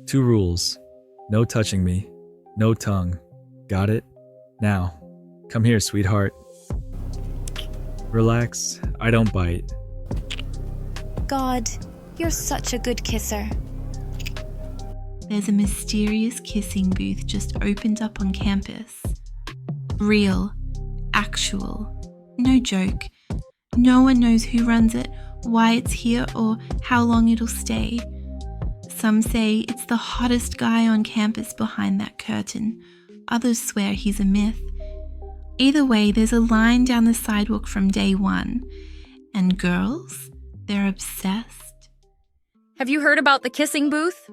2 rules. No touching me. No tongue. Got it? Now, come here, sweetheart. Relax. I don't bite. God, you're such a good kisser. There's a mysterious kissing booth just opened up on campus. Real. Actual. No joke. No one knows who runs it, why it's here, or how long it'll stay. Some say it's the hottest guy on campus behind that curtain. Others swear he's a myth. Either way, there's a line down the sidewalk from day one. And girls, they're obsessed. Have you heard about the kissing booth?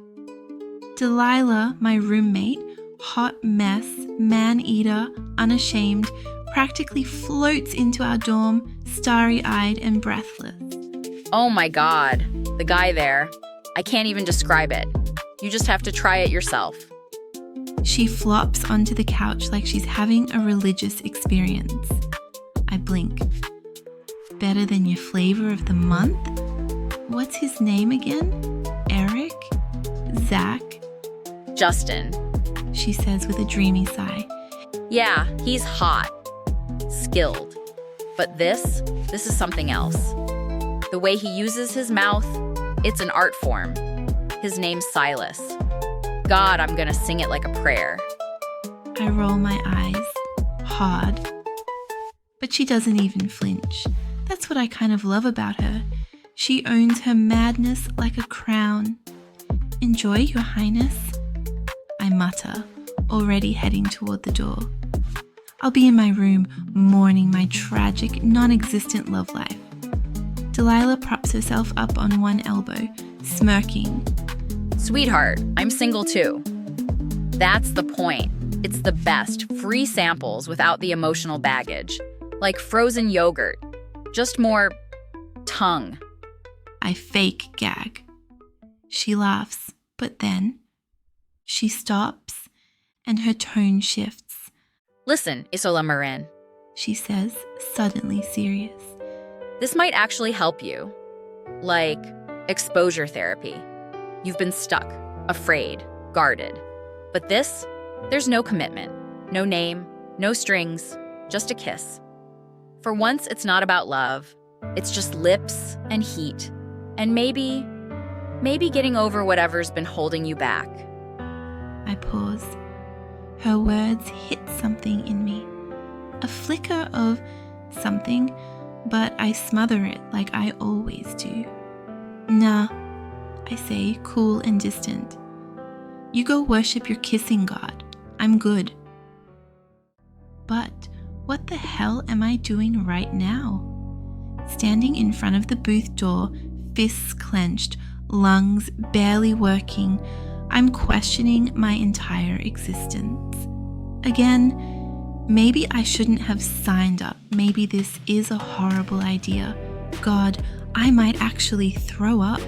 Delilah, my roommate, hot mess, man-eater, unashamed, practically floats into our dorm, starry-eyed and breathless. Oh my God, the guy there. I can't even describe it. You just have to try it yourself. She flops onto the couch like she's having a religious experience. I blink. Better than your flavor of the month? What's his name again? Eric? Zach? Justin. She says with a dreamy sigh. Yeah, he's hot. Skilled. But this is something else. The way he uses his mouth, it's an art form. His name's Silus. God, I'm gonna sing it like a prayer. I roll my eyes, hard. But she doesn't even flinch. That's what I kind of love about her. She owns her madness like a crown. Enjoy, Your Highness, I mutter, already heading toward the door. I'll be in my room, mourning my tragic, non-existent love life. Delilah props herself up on one elbow, smirking. Sweetheart, I'm single too. That's the point. It's the best, free samples without the emotional baggage. Like frozen yogurt. Just more tongue. I fake gag. She laughs, but then she stops and her tone shifts. Listen, Isola Marin, she says, suddenly serious. This might actually help you. Like exposure therapy. You've been stuck, afraid, guarded. But there's no commitment, no name, no strings, just a kiss. For once, it's not about love. It's just lips and heat. And maybe getting over whatever's been holding you back. I pause. Her words hit something in me. A flicker of something, but I smother it like I always do. Nah, I say, cool and distant. You go worship your kissing god. I'm good. But what the hell am I doing right now? Standing in front of the booth door, fists clenched, lungs barely working, I'm questioning my entire existence. Again, maybe I shouldn't have signed up. Maybe this is a horrible idea. God, I might actually throw up.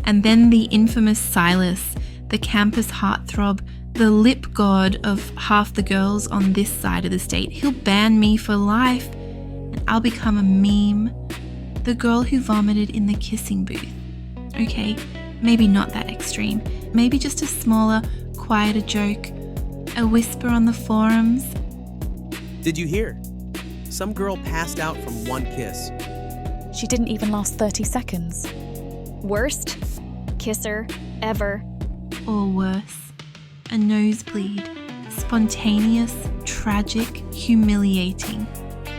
And then the infamous Silus, the campus heartthrob, the lip god of half the girls on this side of the state. He'll ban me for life, and I'll become a meme. The girl who vomited in the kissing booth. Okay, maybe not that extreme. Maybe just a smaller, quieter joke. A whisper on the forums. Did you hear? Some girl passed out from one kiss. She didn't even last 30 seconds. Worst kisser ever. Or worse, a nosebleed. Spontaneous, tragic, humiliating.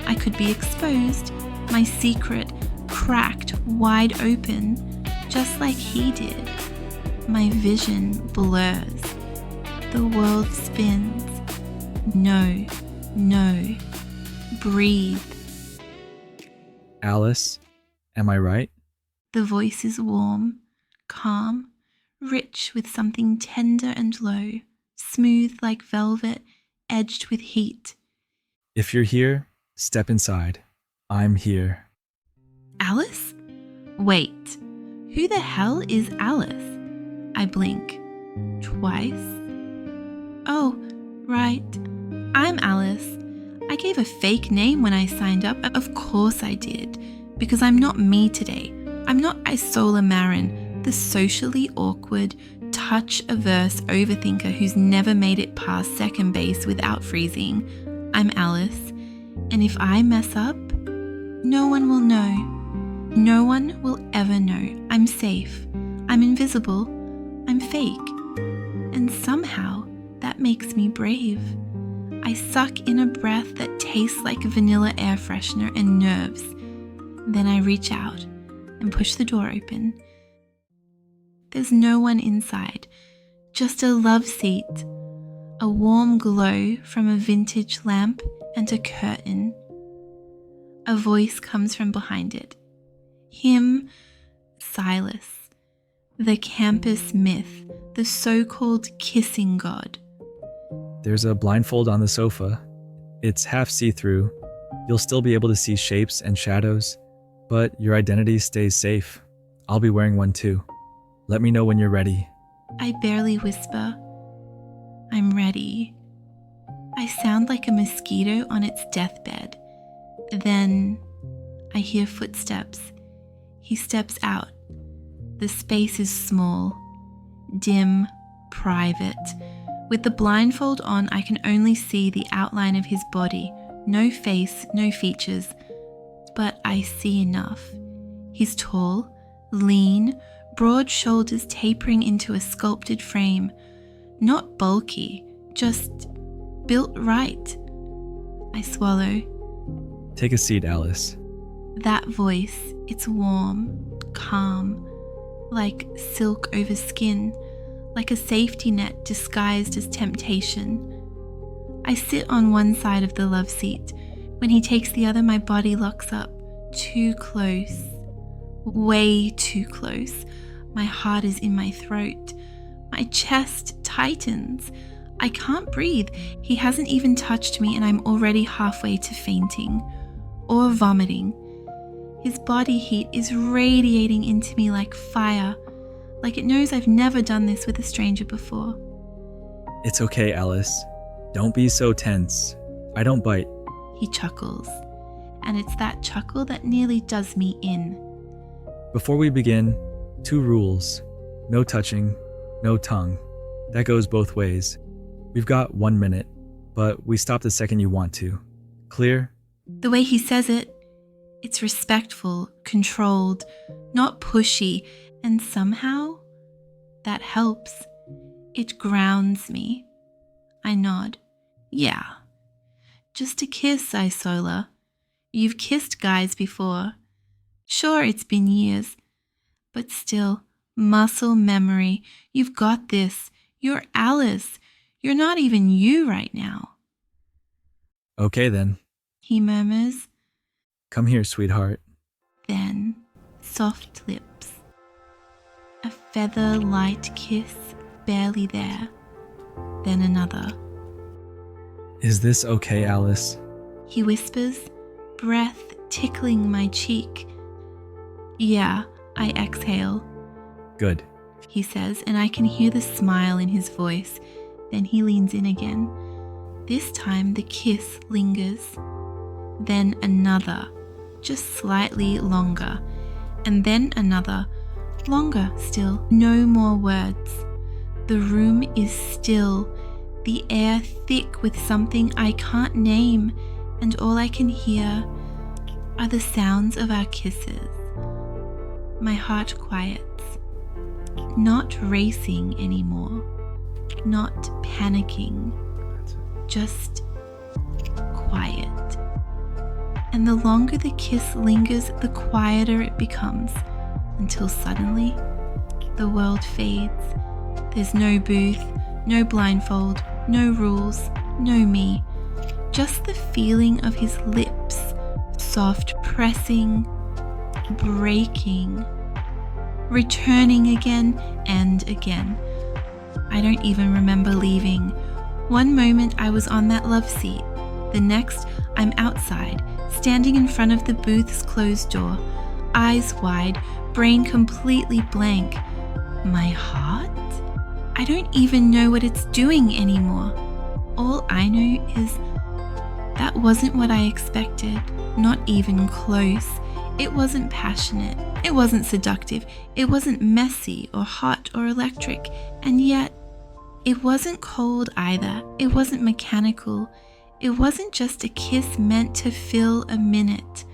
I could be exposed, my secret cracked wide open, just like he did. My vision blurs. The world spins. No. Breathe. Alice, am I right? The voice is warm, calm, rich with something tender and low, smooth like velvet, edged with heat. If you're here, step inside. I'm here. Alice? Wait, who the hell is Alice? I blink. Twice. Oh, right. I'm Alice. I gave a fake name when I signed up. Of course I did, because I'm not me today. I'm not Isola Marin, the socially awkward, touch-averse overthinker who's never made it past second base without freezing. I'm Alice, and if I mess up, no one will know. No one will ever know. I'm safe. I'm invisible. I'm fake. And somehow, that makes me brave. I suck in a breath that tastes like vanilla air freshener and nerves. Then I reach out and push the door open. There's no one inside, just a love seat, a warm glow from a vintage lamp and a curtain. A voice comes from behind it. Him, Silus, the campus myth, the so-called kissing god. There's a blindfold on the sofa. It's half see-through. You'll still be able to see shapes and shadows, but your identity stays safe. I'll be wearing one too. Let me know when you're ready. I barely whisper. I'm ready. I sound like a mosquito on its deathbed. Then I hear footsteps. He steps out. The space is small, dim, private. With the blindfold on, I can only see the outline of his body. No face, no features. But I see enough. He's tall, lean, broad shoulders tapering into a sculpted frame. Not bulky, just built right. I swallow. Take a seat, Alice. That voice, it's warm, calm, like silk over skin, like a safety net disguised as temptation. I sit on one side of the love seat. When he takes the other, my body locks up, too close, way too close. My heart is in my throat. My chest tightens. I can't breathe. He hasn't even touched me and I'm already halfway to fainting or vomiting. His body heat is radiating into me like fire, like it knows I've never done this with a stranger before. It's okay, Alice. Don't be so tense. I don't bite. He chuckles, and it's that chuckle that nearly does me in. Before we begin, 2 rules. No touching, no tongue. That goes both ways. We've got 1 minute, but we stop the second you want to. Clear? The way he says it, it's respectful, controlled, not pushy, and somehow that helps. It grounds me. I nod. Yeah. Just a kiss, Isola. You've kissed guys before. Sure, it's been years, but still, muscle memory. You've got this. You're Alice. You're not even you right now. Okay then. He murmurs. Come here, sweetheart. Then, soft lips. A feather-light kiss, barely there. Then another. Is this okay, Alice? He whispers, breath tickling my cheek. Yeah, I exhale. Good. He says, and I can hear the smile in his voice. Then he leans in again. This time the kiss lingers. Then another, just slightly longer. And then another, longer still. No more words. The room is still, the air thick with something I can't name, and all I can hear are the sounds of our kisses. My heart quiets. Not racing anymore, not panicking, just quiet. And the longer the kiss lingers, the quieter it becomes, until suddenly the world fades. There's no booth, no blindfold, no rules, no me, just the feeling of his lips, soft pressing, breaking, returning again and again. I don't even remember leaving. One moment I was on that love seat. The next, I'm outside, standing in front of the booth's closed door, eyes wide, brain completely blank. My heart? I don't even know what it's doing anymore. All I know is that wasn't what I expected, not even close. It wasn't passionate. It wasn't seductive. It wasn't messy or hot or electric. And yet, it wasn't cold either. It wasn't mechanical. It wasn't just a kiss meant to fill a minute.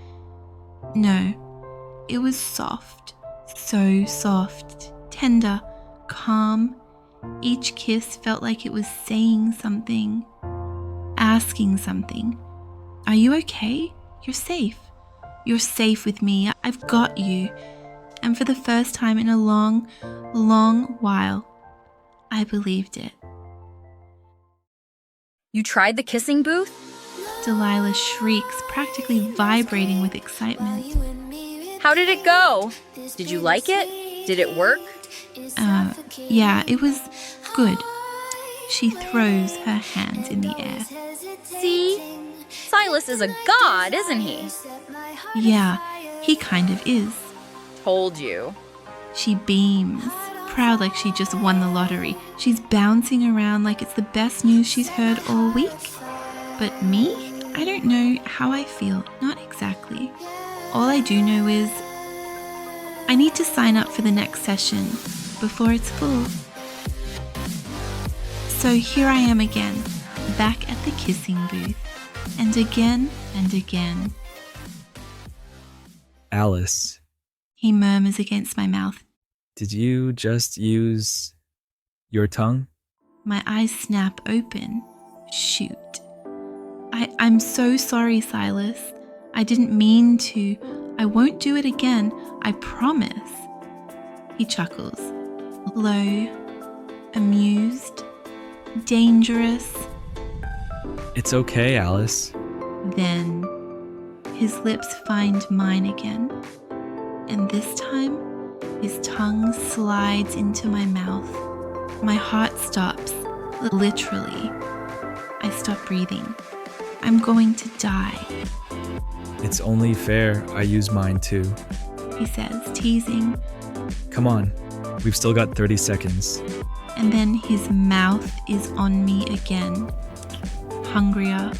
No, it was soft. So soft, tender, calm. Each kiss felt like it was saying something, asking something. Are you okay? You're safe. You're safe with me. I've got you. And for the first time in a long, long while, I believed it. You tried the kissing booth? Delilah shrieks, practically vibrating with excitement. How did it go? Did you like it? Did it work? Yeah, it was good. She throws her hands in the air. See? Silus is a god, isn't he? Yeah, he kind of is. Told you. She beams, proud like she just won the lottery. She's bouncing around like it's the best news she's heard all week. But me? I don't know how I feel, not exactly. All I do know is I need to sign up for the next session before it's full. So here I am again, back at the kissing booth, and again and again. Alice, He murmurs against my mouth. did you just use your tongue? My eyes snap open. Shoot. I'm so sorry, Silas. I didn't mean to. I won't do it again. I promise. He chuckles. Low, amused, dangerous. It's okay, Alice. Then his lips find mine again. And this time, his tongue slides into my mouth. My heart stops, literally. I stop breathing. I'm going to die, It's only fair I use mine too. he says, teasing. Come on, we've still got 30 seconds. And then his mouth is on me again. Hungrier,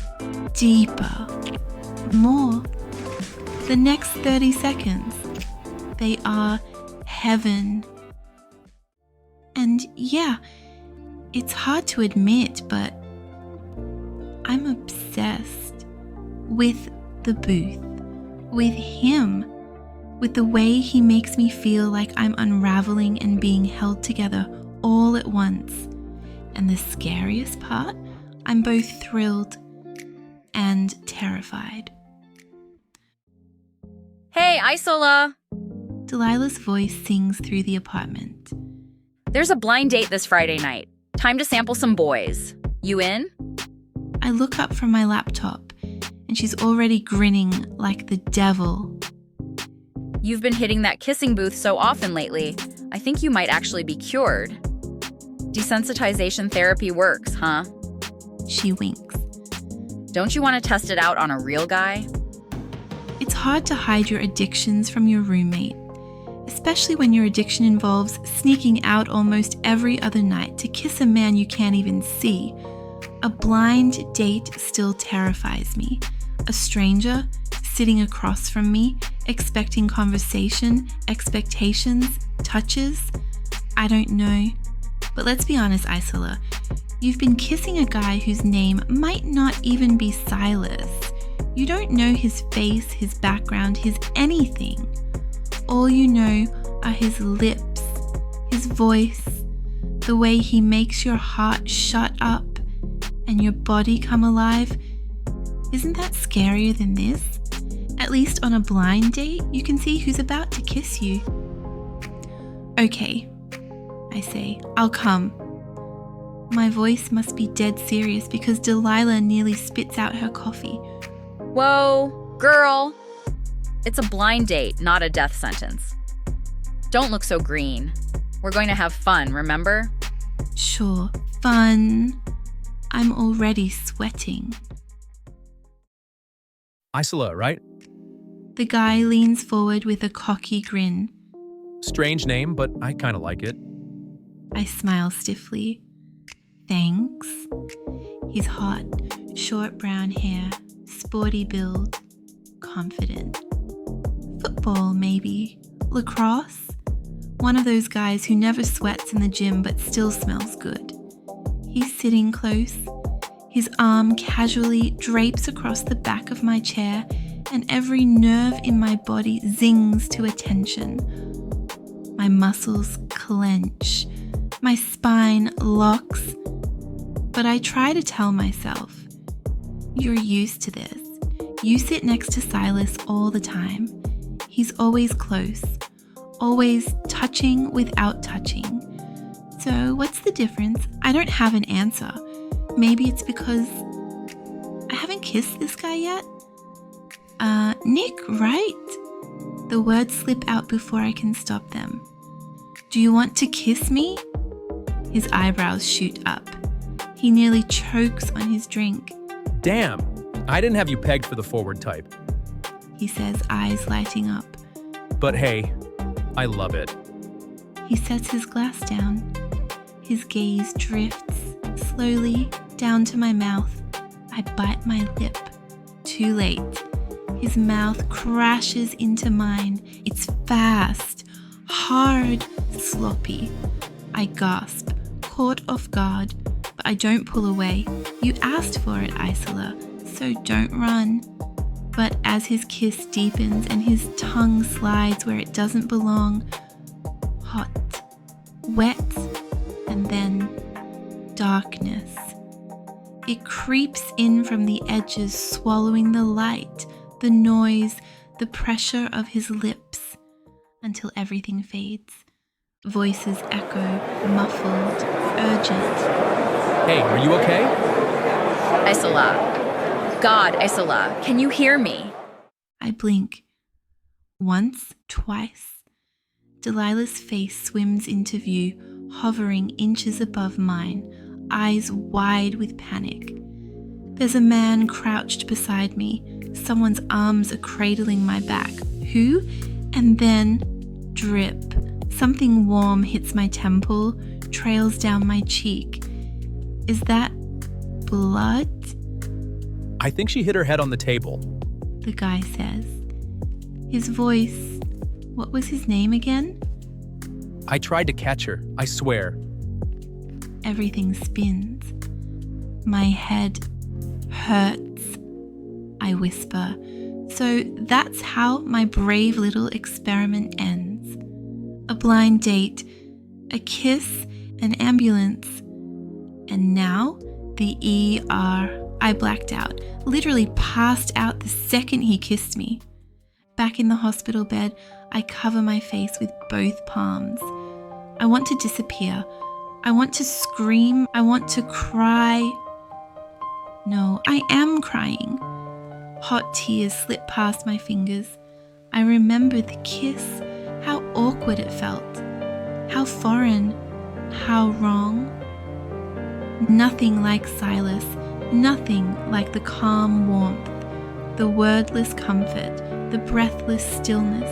deeper, more. The next 30 seconds, they are heaven. And yeah, it's hard to admit, but I'm obsessed with the booth, with him, with the way he makes me feel like I'm unraveling and being held together all at once. And the scariest part, I'm both thrilled and terrified. Hey, Isola! Delilah's voice sings through the apartment. There's a blind date this Friday night. Time to sample some boys. You in? I look up from my laptop, and she's already grinning like the devil. You've been hitting that kissing booth so often lately, I think you might actually be cured. Desensitization therapy works, huh? She winks. Don't you want to test it out on a real guy? It's hard to hide your addictions from your roommate, especially when your addiction involves sneaking out almost every other night to kiss a man you can't even see. A blind date still terrifies me. A stranger sitting across from me, expecting conversation, expectations, touches. I don't know. But let's be honest, Isola. You've been kissing a guy whose name might not even be Silus. You don't know his face, his background, his anything. All you know are his lips, his voice, the way he makes your heart shut up and your body come alive. Isn't that scarier than this? At least on a blind date, you can see who's about to kiss you. Okay, I say, I'll come. My voice must be dead serious because Delilah nearly spits out her coffee. Whoa, girl. It's a blind date, not a death sentence. Don't look so green. We're going to have fun, remember? Sure, fun. I'm already sweating. Isola, right? The guy leans forward with a cocky grin. Strange name, but I kind of like it. I smile stiffly. Thanks. He's hot, short brown hair, sporty build, confident. football, maybe. Lacrosse? One of those guys who never sweats in the gym but still smells good. He's sitting close. His arm casually drapes across the back of my chair, and every nerve in my body zings to attention. My muscles clench. My spine locks. But I try to tell myself, you're used to this. You sit next to Silus all the time. He's always close, always touching without touching. So what's the difference? I don't have an answer. Maybe it's because I haven't kissed this guy yet? Nick, right? The words slip out before I can stop them. Do you want to kiss me? His eyebrows shoot up. He nearly chokes on his drink. Damn, I didn't have you pegged for the forward type. He says, eyes lighting up. But hey, I love it. He sets his glass down. His gaze drifts slowly down to my mouth. I bite my lip. Too late. His mouth crashes into mine. It's fast, hard, sloppy. I gasp, caught off guard, but I don't pull away. You asked for it, Isola, so don't run. But as his kiss deepens and his tongue slides where it doesn't belong, hot, wet, and then darkness. It creeps in from the edges, swallowing the light, the noise, the pressure of his lips, until everything fades. Voices echo, muffled, urgent. Hey, are you okay? Isola. God, Isola, can you hear me? I blink. Once, twice. Delilah's face swims into view, hovering inches above mine, eyes wide with panic. There's a man crouched beside me. Someone's arms are cradling my back. Who? And then, drip. Something warm hits my temple, trails down my cheek. Is that blood? I think she hit her head on the table. The guy says. His voice, what was his name again? I tried to catch her, I swear. Everything spins. My head hurts, I whisper. So that's how my brave little experiment ends. A blind date, a kiss, an ambulance, and now the ER. I blacked out, literally passed out the second he kissed me. Back in the hospital bed, I cover my face with both palms. I want to disappear. I want to scream. I want to cry. No, I am crying. Hot tears slip past my fingers. I remember the kiss, how awkward it felt, how foreign, how wrong. Nothing like Silus, nothing like the calm warmth, the wordless comfort, the breathless stillness.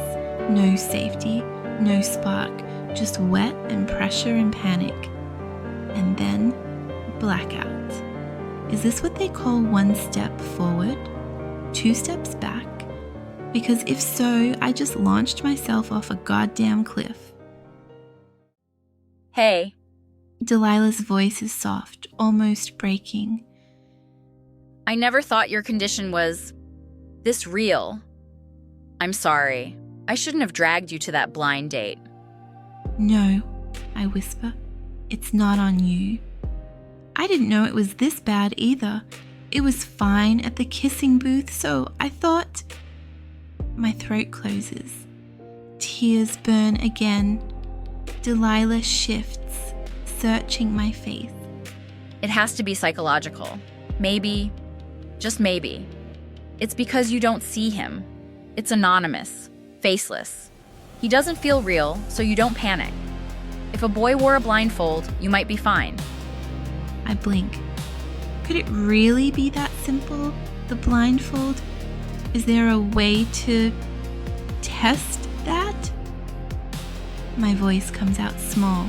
No safety, no spark, just wet and pressure and panic. And then blackout. Is this what they call one step forward? 2 steps back? Because if so, I just launched myself off a goddamn cliff. Hey. Delilah's voice is soft, almost breaking. I never thought your condition was this real. I'm sorry. I shouldn't have dragged you to that blind date. No, I whisper. It's not on you. I didn't know it was this bad either. It was fine at the kissing booth, so I thought... My throat closes. Tears burn again. Delilah shifts, searching my face. It has to be psychological. Maybe, just maybe. It's because you don't see him. It's anonymous, faceless. He doesn't feel real, so you don't panic. If a boy wore a blindfold, you might be fine. I blink. Could it really be that simple? The blindfold? Is there a way to test that? My voice comes out small,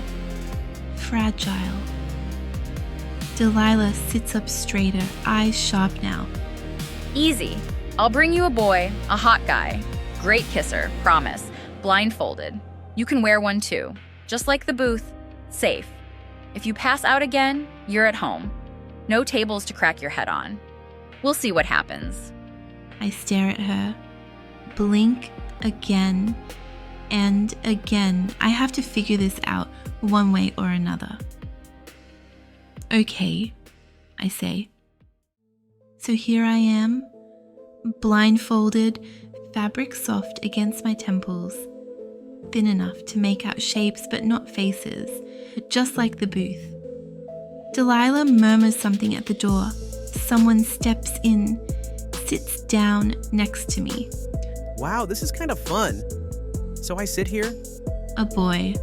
fragile. Delilah sits up straighter, eyes sharp now. Easy. I'll bring you a boy, a hot guy. Great kisser, promise. Blindfolded. You can wear one too. Just like the booth. Safe. If you pass out again, you're at home. No tables to crack your head on. We'll see what happens. I stare at her, blink again and again. I have to figure this out one way or another. Okay, I say. So here I am, blindfolded, fabric soft against my temples, thin enough to make out shapes but not faces, just like the booth. Delilah murmurs something at the door. Someone steps in, sits down next to me. Wow, this is kind of fun. So I sit here. A boy.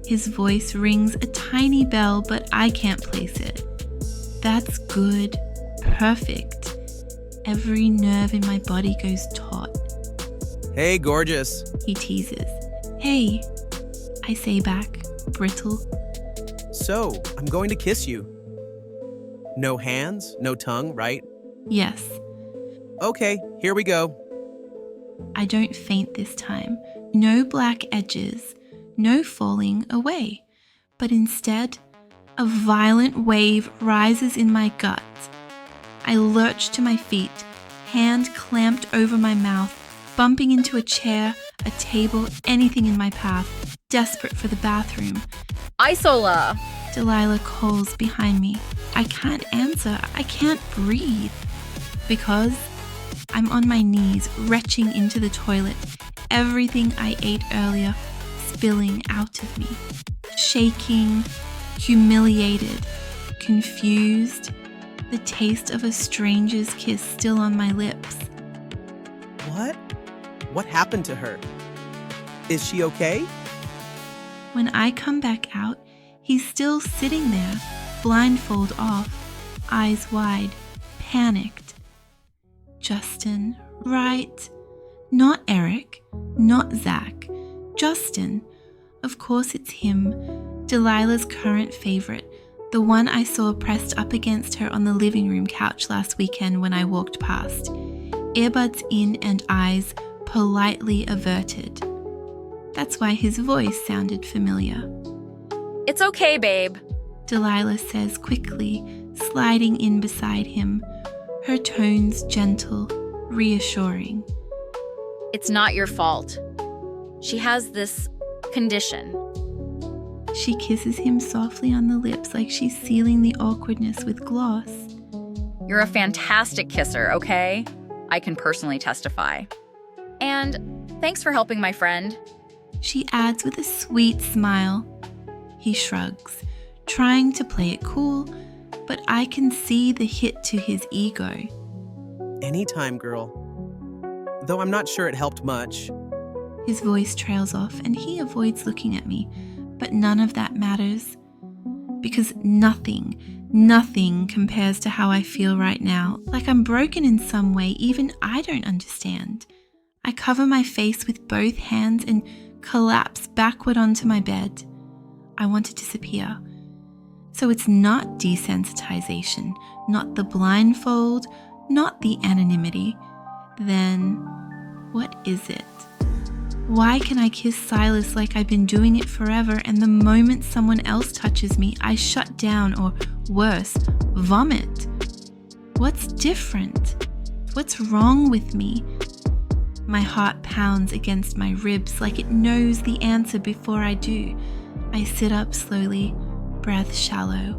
His voice rings a tiny bell, but I can't place it. That's good. Perfect. Every nerve in my body goes taut. Hey, gorgeous. He teases. Hey, I say back, brittle. So, I'm going to kiss you. No hands, no tongue, right? Yes. Okay, here we go. I don't faint this time. No black edges, no falling away. But instead, a violent wave rises in my gut. I lurch to my feet, hand clamped over my mouth, bumping into a chair, a table, anything in my path, desperate for the bathroom. Isola! Delilah calls behind me. I can't answer. I can't breathe. Because I'm on my knees, retching into the toilet, everything I ate earlier spilling out of me. Shaking, humiliated, confused, the taste of a stranger's kiss still on my lips. What? What happened to her? Is she okay? When I come back out, he's still sitting there, blindfold off, eyes wide, panicked. Justin, right? Not Eric, not Zach. Justin. Of course it's him, Delilah's current favorite, the one I saw pressed up against her on the living room couch last weekend when I walked past. Earbuds in and eyes politely averted. That's why his voice sounded familiar. It's okay, babe. Delilah says quickly, sliding in beside him, her tones gentle, reassuring. It's not your fault. She has this condition. She kisses him softly on the lips like she's sealing the awkwardness with gloss. You're a fantastic kisser, okay? I can personally testify. And thanks for helping my friend. She adds with a sweet smile. He shrugs, trying to play it cool, but I can see the hit to his ego. Anytime, girl. Though I'm not sure it helped much. His voice trails off and he avoids looking at me, but none of that matters. Because nothing compares to how I feel right now, like I'm broken in some way even I don't understand. I cover my face with both hands and collapse backward onto my bed. I want to disappear. So it's not desensitization, not the blindfold, not the anonymity. Then what is it? Why can I kiss Silus like I've been doing it forever, and the moment someone else touches me, I shut down or, worse, vomit? What's different? What's wrong with me? My heart pounds against my ribs like it knows the answer before I do. I sit up slowly, breath shallow.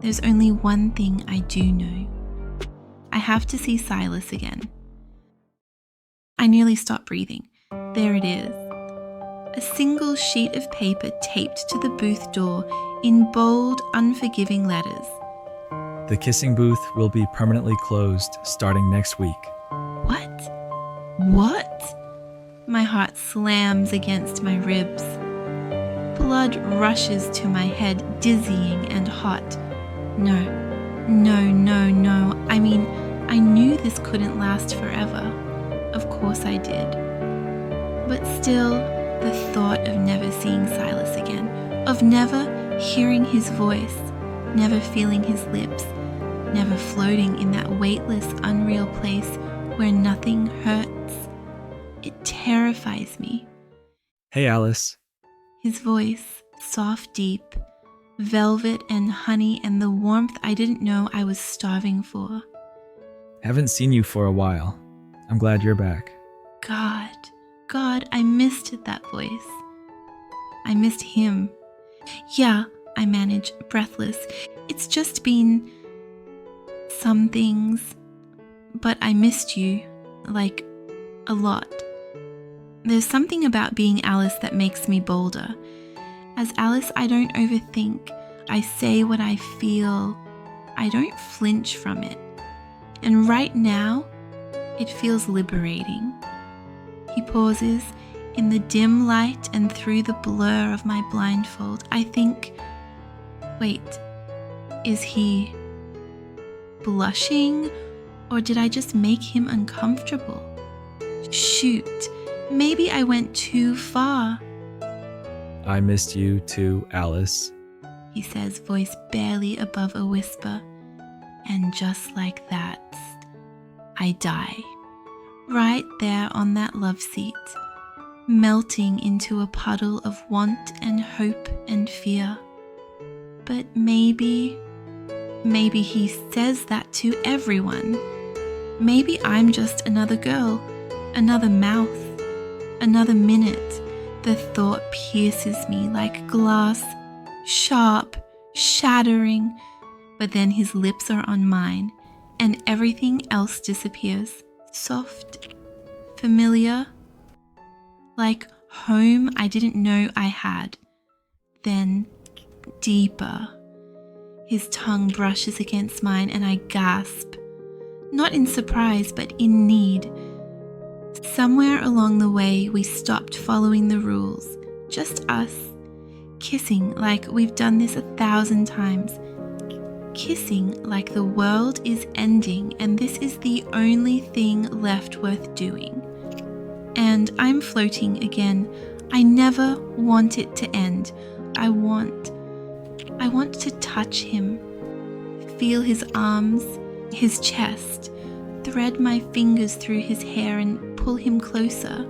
There's only one thing I do know. I have to see Silus again. I nearly stop breathing. There it is. A single sheet of paper taped to the booth door in bold, unforgiving letters. The kissing booth will be permanently closed starting next week. What? What? My heart slams against my ribs. Blood rushes to my head, dizzying and hot. No. I mean, I knew this couldn't last forever. Of course I did. But still, the thought of never seeing Silus again, of never hearing his voice, never feeling his lips, never floating in that weightless, unreal place where nothing hurts, It terrifies me. Hey, Alice. His voice, soft, deep, velvet and honey and the warmth I didn't know I was starving for. Haven't seen you for a while. I'm glad you're back. God, I missed that voice. I missed him. Yeah, I manage, breathless. It's just been some things, but I missed you, like, a lot. There's something about being Alice that makes me bolder. As Alice, I don't overthink. I say what I feel. I don't flinch from it. And right now, it feels liberating. He pauses. In the dim light and through the blur of my blindfold, I think, wait, is he blushing, or did I just make him uncomfortable? Shoot, maybe I went too far. I missed you too, Alice. He says, voice barely above a whisper. And just like that, I die. Right there on that love seat, melting into a puddle of want and hope and fear. But maybe he says that to everyone. Maybe I'm just another girl, another mouth, another minute. The thought pierces me like glass, sharp, shattering. But then his lips are on mine, and everything else disappears. Soft, familiar, like home I didn't know I had. Then deeper. His tongue brushes against mine and I gasp. Not in surprise, but in need. Somewhere along the way, we stopped following the rules. Just us. Kissing like we've done this 1,000 times. Kissing like the world is ending and this is the only thing left worth doing. And I'm floating again. I never want it to end. I want to touch him, feel his arms, his chest, thread my fingers through his hair and pull him closer.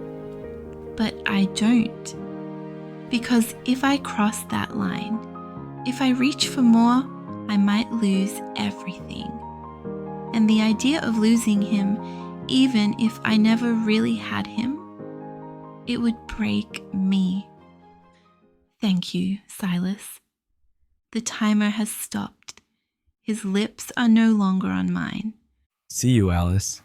But I don't. Because if I cross that line, if I reach for more, I might lose everything. And the idea of losing him, even if I never really had him, it would break me. Thank you, Silus. The timer has stopped. His lips are no longer on mine. See you, Alice.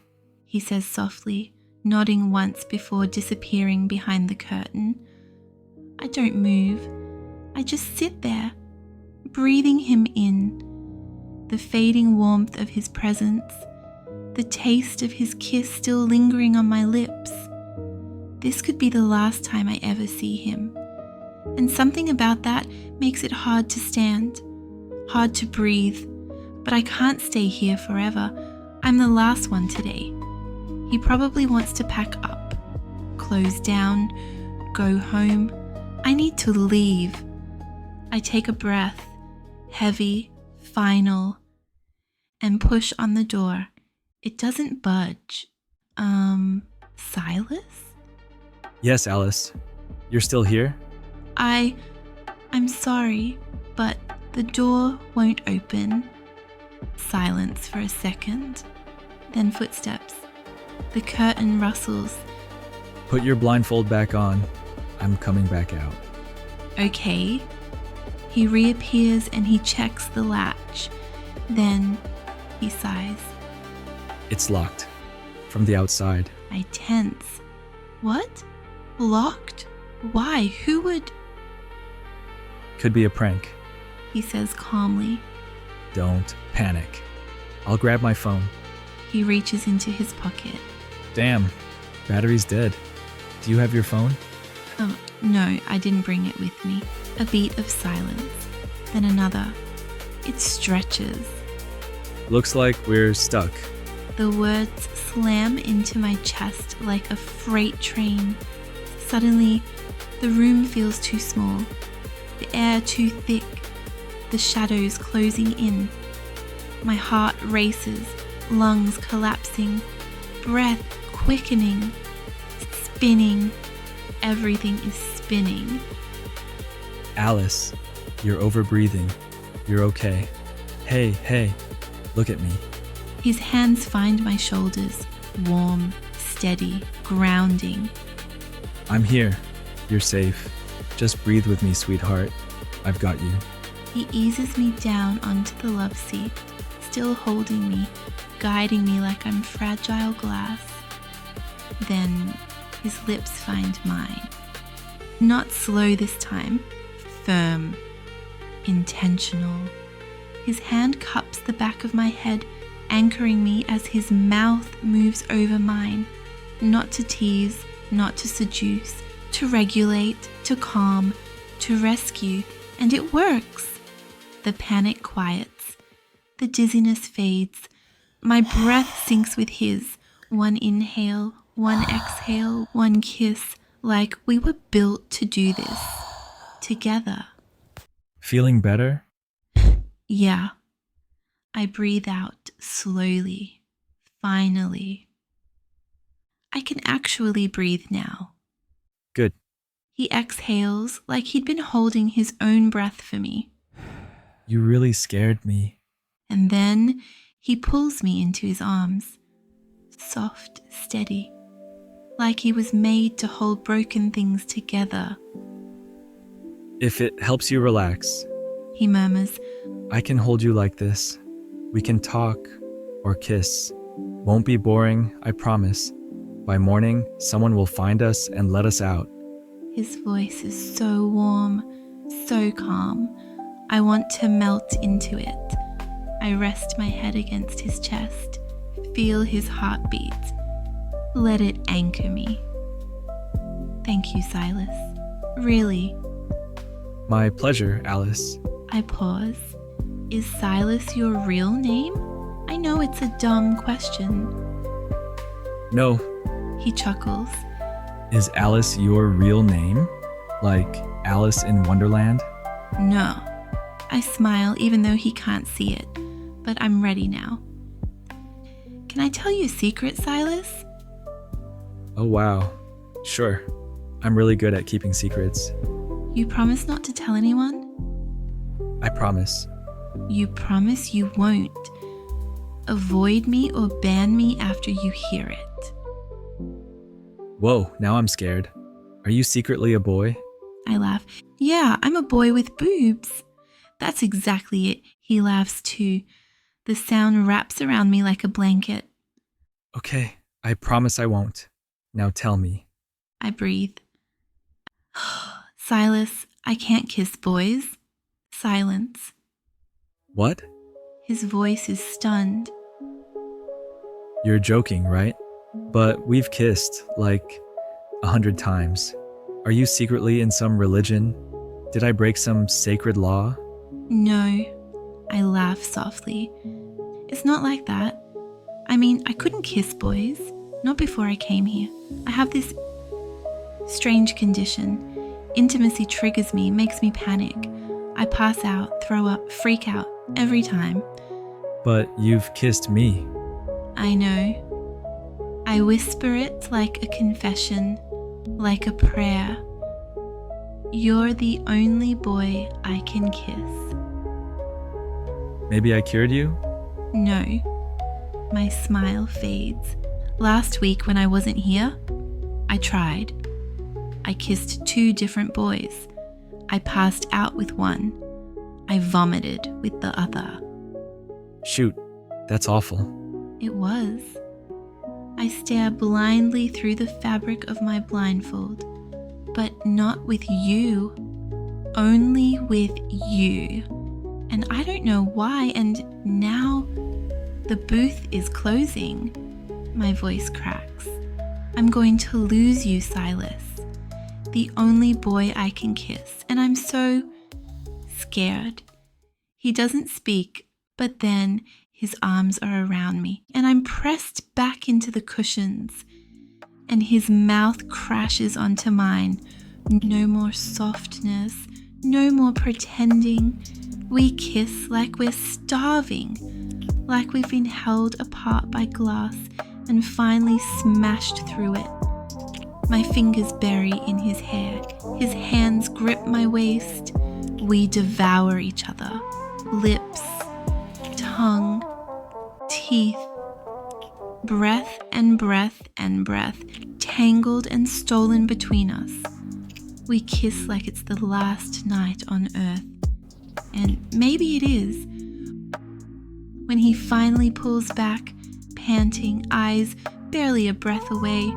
He says softly, nodding once before disappearing behind the curtain. I don't move. I just sit there, breathing him in. The fading warmth of his presence, the taste of his kiss still lingering on my lips. This could be the last time I ever see him. And something about that makes it hard to stand, hard to breathe. But I can't stay here forever. I'm the last one today. He probably wants to pack up, close down, go home. I need to leave. I take a breath, heavy, final, and push on the door. It doesn't budge. Silus? Yes, Alice. You're still here? I'm sorry, but the door won't open. Silence for a second, then footsteps. The curtain rustles. Put your blindfold back on. I'm coming back out. Okay. He reappears and he checks the latch. Then he sighs. It's locked. From the outside. I tense. What? Locked? Why? Who would? Could be a prank. He says calmly. Don't panic. I'll grab my phone. He reaches into his pocket. Damn, battery's dead. Do you have your phone? Oh, no, I didn't bring it with me. A beat of silence. Then another. It stretches. Looks like we're stuck. The words slam into my chest like a freight train. Suddenly, the room feels too small. The air too thick. The shadows closing in. My heart races, lungs collapsing, breath quickening, spinning. Everything is spinning. Alice, you're overbreathing. You're okay. Hey, look at me. His hands find my shoulders, warm, steady, grounding. I'm here. You're safe. Just breathe with me, sweetheart. I've got you. He eases me down onto the love seat, still holding me, guiding me like I'm fragile glass. Then his lips find mine. Not slow this time, firm, intentional. His hand cups the back of my head, anchoring me as his mouth moves over mine. Not to tease, not to seduce, to regulate, to calm, to rescue, and it works. The panic quiets. The dizziness fades. My breath sinks with his. One inhale, one exhale, one kiss, like we were built to do this. Together. Feeling better? Yeah. I breathe out slowly. Finally. I can actually breathe now. Good. He exhales like he'd been holding his own breath for me. You really scared me. And then he pulls me into his arms. Soft, steady. Like he was made to hold broken things together. If it helps you relax, He murmurs, I can hold you like this. We can talk or kiss. Won't be boring, I promise. By morning, someone will find us and let us out. His voice is so warm, so calm. I want to melt into it. I rest my head against his chest, feel his heartbeat. Let it anchor me. Thank you, Silus. Really. My pleasure, Alice. I pause. Is Silus your real name? I know it's a dumb question. No, He chuckles. is Alice your real name? Like Alice in Wonderland? No. I smile even though he can't see it, but I'm ready now. Can I tell you a secret, Silus? Oh wow. Sure. I'm really good at keeping secrets. You promise not to tell anyone? I promise. You promise you won't avoid me or ban me after you hear it. Whoa, now I'm scared. Are you secretly a boy? I laugh. Yeah, I'm a boy with boobs. That's exactly it. He laughs too. The sound wraps around me like a blanket. Okay, I promise I won't. Now tell me. I breathe. Silus, I can't kiss boys. Silence. What? His voice is stunned. You're joking, right? But we've kissed, like, 100 times. Are you secretly in some religion? Did I break some sacred law? No. I laugh softly. It's not like that. I mean, I couldn't kiss boys. Not before I came here. I have this strange condition. Intimacy triggers me, makes me panic. I pass out, throw up, freak out every time. But you've kissed me. I know. I whisper it like a confession, like a prayer. You're the only boy I can kiss. Maybe I cured you? No. My smile fades. Last week when I wasn't here, I tried. I kissed 2 different boys. I passed out with one. I vomited with the other. Shoot, that's awful. It was. I stare blindly through the fabric of my blindfold, but not with you. Only with you. And I don't know why, and now the booth is closing. My voice cracks. I'm going to lose you, Silus. The only boy I can kiss, and I'm so scared. He doesn't speak, but then his arms are around me, and I'm pressed back into the cushions, and his mouth crashes onto mine. No more softness, no more pretending. We kiss like we're starving, like we've been held apart by glass and finally smashed through it. My fingers bury in his hair. His hands grip my waist. We devour each other. Lips, tongue, teeth. Breath and breath and breath, tangled and stolen between us. We kiss like it's the last night on earth. And maybe it is. When he finally pulls back, panting, eyes barely a breath away.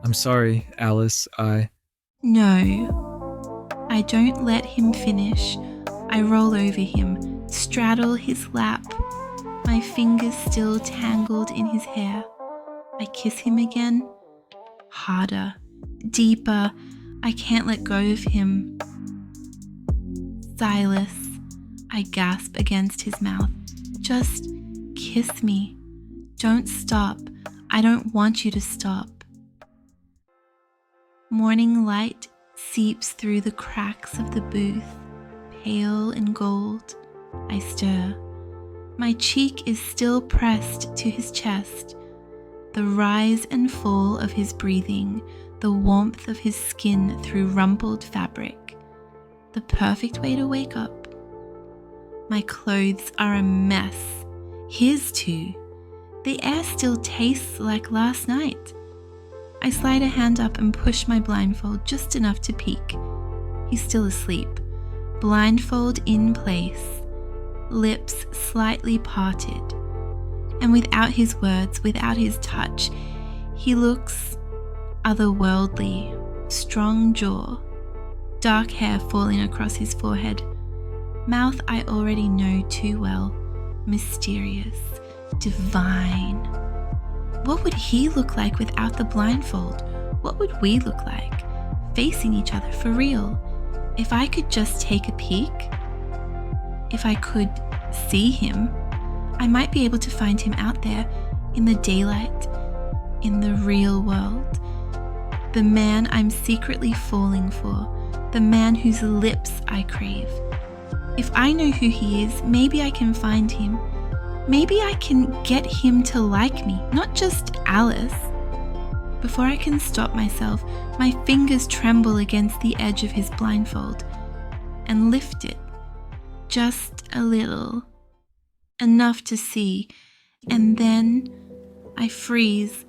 I'm sorry, Alice, No. I don't let him finish. I roll over him, straddle his lap, my fingers still tangled in his hair. I kiss him again. Harder, deeper. I can't let go of him. Silus, I gasp against his mouth. Just kiss me. Don't stop. I don't want you to stop. Morning light seeps through the cracks of the booth, pale and gold. I stir. My cheek is still pressed to his chest. The rise and fall of his breathing, the warmth of his skin through rumpled fabric. The perfect way to wake up. My clothes are a mess. His too. The air still tastes like last night. I slide a hand up and push my blindfold just enough to peek. He's still asleep. Blindfold in place. Lips slightly parted. And without his words, without his touch, he looks otherworldly, strong jaw, dark hair falling across his forehead, mouth I already know too well, mysterious, divine. What would he look like without the blindfold? What would we look like, facing each other for real? If I could just take a peek, if I could see him, I might be able to find him out there in the daylight, in the real world. The man I'm secretly falling for, the man whose lips I crave. If I know who he is, maybe I can find him. Maybe I can get him to like me, not just Alice. Before I can stop myself, my fingers tremble against the edge of his blindfold and lift it just a little, enough to see, and then I freeze.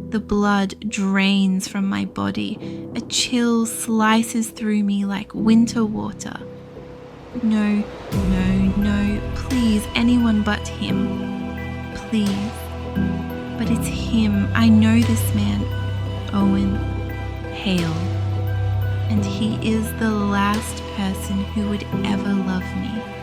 The blood drains from my body. A chill slices through me like winter water. No, please, anyone but him. Please. But it's him. I know this man. Owen Hale. And he is the last person who would ever love me.